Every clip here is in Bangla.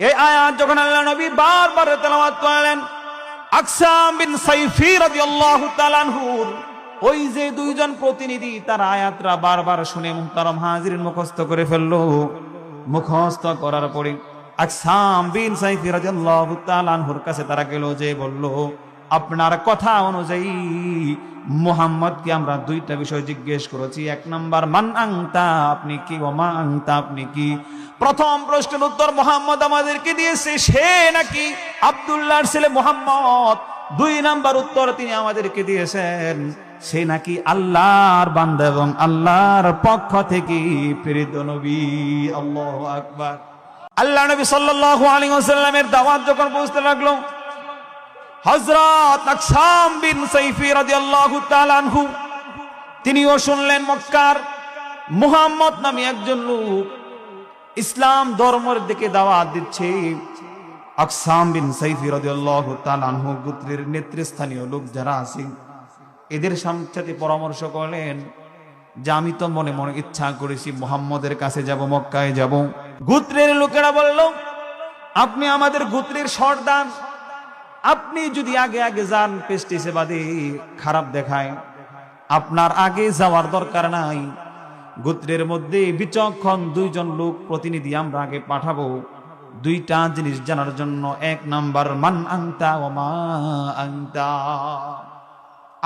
এই আয়াত যখন আল্লাহ নবী বারবার তেলাওয়াত করলেন, আকসাম বিন সাইফি রাদিয়াল্লাহু তাআলা আনহুর ওই যে দুইজন প্রতিনিধি তার আয়াতরা বারবার শুনে মুহতারাম হাজিরিন মুখস্থ করে ফেললো। মুখস্থ করার পরে আকসাম বিন সাইফি রাদিয়াল্লাহু তাআলা আনহুর কাছে তারা গেল, যে বলল, আপনার কথা অনুযায়ী মুহাম্মদকে আমরা দুইটা বিষয় জিজ্ঞেস করেছি। এক নাম্বার, মান আনতা, আপনি কি, ওয়া মা আনতা, আপনি কি। প্রথম প্রশ্নের উত্তর মুহাম্মদ আমাদেরকে দিয়েছে, সে নাকি আব্দুল্লাহর ছেলে মুহাম্মদ। দুই নাম্বার উত্তর তিনি আমাদেরকে দিয়েছেন, সে নাকি আল্লাহর বান্দা এবং আল্লাহর পক্ষ থেকে প্রেরিত নবী। আল্লাহু আকবার। আল্লাহ নবী সাল্লাল্লাহু আলাইহি ওয়াসাল্লামের দাওয়াত যখন পৌঁছতে লাগলো, হযরত আকসাম বিন সাইফি রাদিয়াল্লাহু তাআলা আনহু তিনিও শুনলেন মক্কার মুহাম্মদ নামে একজন লোক ইসলাম ধর্মের দিকে দাওয়াত দিচ্ছে। আকসাম বিন সাইফি রাদিয়াল্লাহু তাআলা আনহু গোত্রের নেতৃস্থানীয় লোক যারা আছে এদের সাথে পরামর্শ করলেন যে আমি তো মনে মনে ইচ্ছা করেছি মুহাম্মদের কাছে যাব, মক্কায় যাব। গোত্রের লোকেরা বলল, আপনি আমাদের গোত্রের সর্দার, আপনি যদি আগে আগে যান পেস্টিসে বাদে খারাপ দেখায়, আপনার আগে যাওয়ার দরকার নাই। গোত্রের মধ্যে বিচক্ষণ দুইজন লোক প্রতিনিধি আমরা আগে পাঠাবো দুইটা জিনিস জানার জন্য। এক নাম্বার, মান আনতা ওয়া মা আনতা,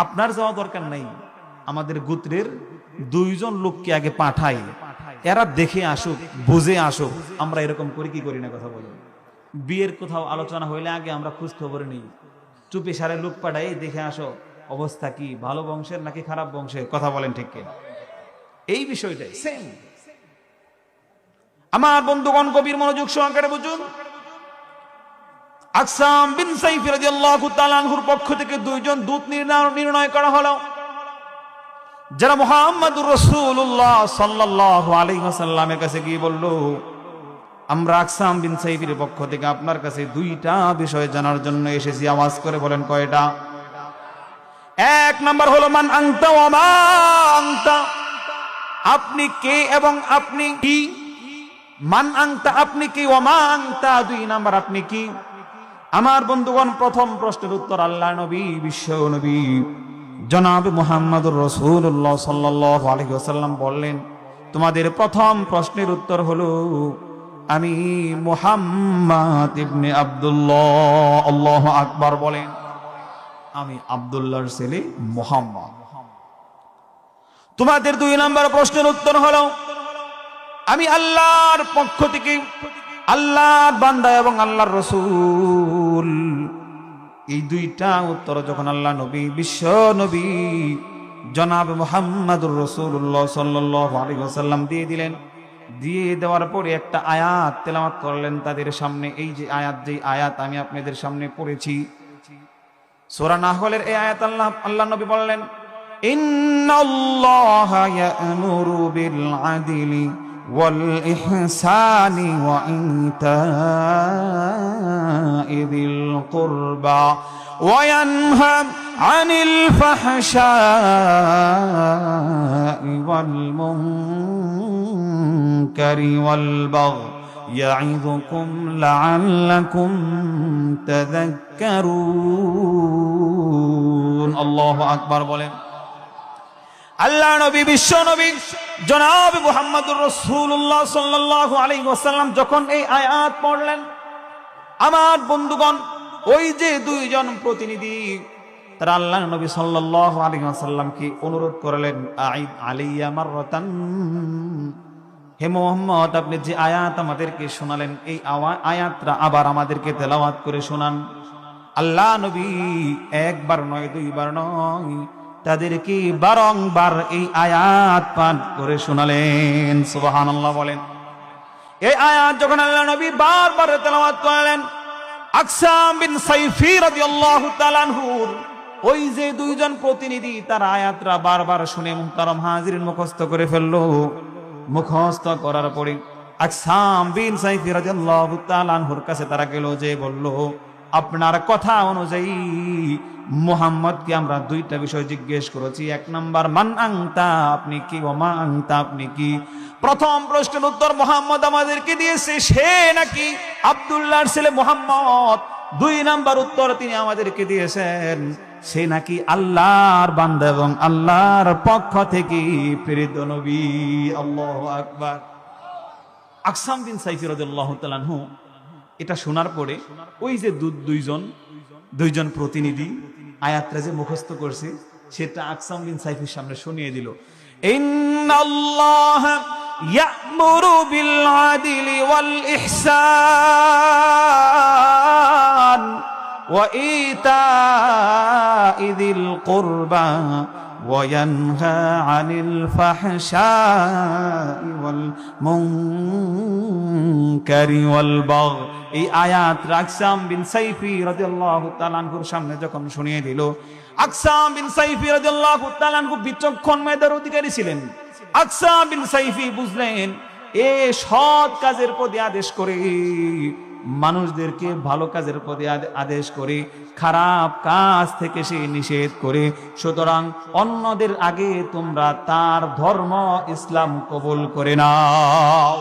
আপনার যাওয়া দরকার নাই, আমাদের গোত্রের দুইজন লোককে আগে পাঠাই, এরা দেখে আসুক, বুঝে আসুক। আমরা এরকম করি কি করি না, কথা বলি। বিয়ের কোথাও আলোচনা হইলে আগে আমরা খোঁজ খবর নিই, চুপি সারে লোক পাঠাই, দেখে আসো অবস্থা কি, ভালো বংশের নাকি খারাপ বংশের, কথা বলেন ঠিক কিনা। এই বিষয়টাই সেম। আমার বন্ধুগণ গভীর মনোযোগ সহকারে বুঝুন, আকসাম বিন সাইফি রাদিয়াল্লাহু তাআলা আনহুর পক্ষ থেকে দুইজন দূত নির্ণয় করা হলো, যারা মুহাম্মদুর রাসূলুল্লাহ সাল্লাল্লাহু আলাইহি ওয়াসাল্লামের কাছে গিয়ে বলল, আমরা আকসাম বিন সাইফির পক্ষ থেকে আপনার কাছে দুইটা বিষয় জানার জন্য এসেছি। আওয়াজ করে বলেন কয়টা? এক নাম্বার হলো মান আনতা ওয়া মা আনতা, আপনি কে এবং আপনি কি। মান আনতা, আপনি কি, ওয়া মা আনতা, দুই নাম্বার আপনি কি। আমার বন্ধুগণ প্রথম প্রশ্নের উত্তর আল্লাহ নবী, বিশ্ব নবী জনাব মুহাম্মদুর রাসূলুল্লাহ সাল্লাল্লাহু আলাইহি ওয়াসাল্লাম বললেন, তোমাদের প্রথম প্রশ্নের উত্তর হলো আমি মুহাম্মদ ইবনে আব্দুল্লাহ। আল্লাহু আকবার বলেন, আমি আব্দুল্লাহর ছেলে মুহাম্মদ। তোমাদের দুই নাম্বার প্রশ্নের উত্তর হলো আমি আল্লাহর পক্ষ থেকে আল্লাহর বান্দা এবং আল্লাহর রাসূল। এই দুইটা উত্তর যখন আল্লাহ নবী, বিশ্ব নবী জনাব মুহাম্মদুর রাসূলুল্লাহ সাল্লাল্লাহু আলাইহি ওয়াসাল্লাম দিয়ে দিলেন, দিয়ে দেওয়ার পরে একটা আয়াত তেলাওয়াত করলেন তাদের সামনে। এই যে আয়াত আমি আপনাদের সামনে পড়েছি, সূরা নাহলের এই আয়াত। আল্লাহ নবী বললেন, ইন্নাল্লাহা ইয়া'মুরু বিল আদলি ওয়াল ইহসানি ওয়া ইতা'i যিল কুরবা ওয়া ইয়ানহা আনিল ফাহশা'i ওয়াল মুনকারি ওয়াল বাগই ইয়া'iযুকুম লা'আল্লাকুম তাযাক্কারুন। আল্লাহু আকবার বলেন। আল্লাহ নবী, বিশ্ব নবী জনাব মুহাম্মদুর রাসূলুল্লাহ সাল্লাল্লাহু আলাইহি ওয়াসাল্লাম যখন এই আয়াত পড়লেন, আমার বন্ধুগণ ওই যে দুইজন প্রতিনিধি তারা আল্লাহ নবী সাল্লাল্লাহু আলাইহি ওয়াসাল্লামকে অনুরোধ করলেন, আইদ আলাইয়া মাররাতান, হে মুহাম্মদ আপনি যে আয়াত আমাদেরকে শোনালেন এই আয়াতটা আবার আমাদেরকে তেলাওয়াত করে শোনান। আল্লাহ নবী একবার নয়, দুইবার নয়, তাদেরকে বারংবার এই আয়াত পাঠ করে শোনালেন। সুবহানাল্লাহ বলেন। এই আয়াত যখন আল্লাহ নবী বারবার তেলাওয়াত করলেন, আকসাম বিন সাইফি রাদিয়াল্লাহু তাআলা আনহুর ওই যে দুইজন প্রতিনিধি তার আয়াতরা বারবার শুনে মুহতারাম হাজিরিন মুখস্থ করে ফেললো। মুখস্থ করার পরে আকসাম বিন সাইফি রাদিয়াল্লাহু তাআলা আনহুর কাছে তারা গেল, যে বলল, আপনার কথা অনুযায়ী মুহাম্মদকে আমরা দুইটা বিষয় জিজ্ঞেস করেছি। এক নাম্বার, মান আনতা, আপনি কি, ওয়া মা আনতা, আপনি কি। প্রথম প্রশ্নের উত্তর মুহাম্মদ আমাদেরকে দিয়েছে সে নাকি আব্দুল্লাহর ছেলে মুহাম্মদ। দুই নাম্বার উত্তর তিনি আমাদেরকে দিয়েছেন সে নাকি আল্লাহর বান্দা এবং আল্লাহর পক্ষ থেকে প্রেরিত নবী। আল্লাহু আকবার। আকসাম বিন সাইফি রাদিয়াল্লাহু তাআলা আনহু এটা শোনার পরে ওই যে দুইজন প্রতিনিধি আয়াতটা যে মুখস্থ করছে সেটা আকসাম বিন সাইফির সামনে শুনিয়ে দিল। ইন্নাল্লাহ ইয়া'মুরু বিল আদলি ওয়াল ইহসান ওয়া ইতা'i যিল কুরবা ওয়া ইয়ানহা আনিল ফাহশাই ওয়াল মুনকারি ওয়াল বাগয়। এই আয়াত আকসাম বিন সাইফি রাদিয়াল্লাহু তাআলা আনহুর সামনে যখন শুনিয়ে দিল, আকসাম বিন সাইফি রাদিয়াল্লাহু তাআলা আনহু বিচক্ষণ মেধার অধিকারী ছিলেন। আকসাম বিন সাইফি বুঝলেন এ সৎ কাজের প্রতি আদেশ করে, মানুষদেরকে ভালো কাজের প্রতি আদেশ করে, খারাপ কাজ থেকে সে নিষেধ করে। সুতরাং অন্যদের আগে তোমরা তার ধর্ম ইসলাম কবুল করে নাও।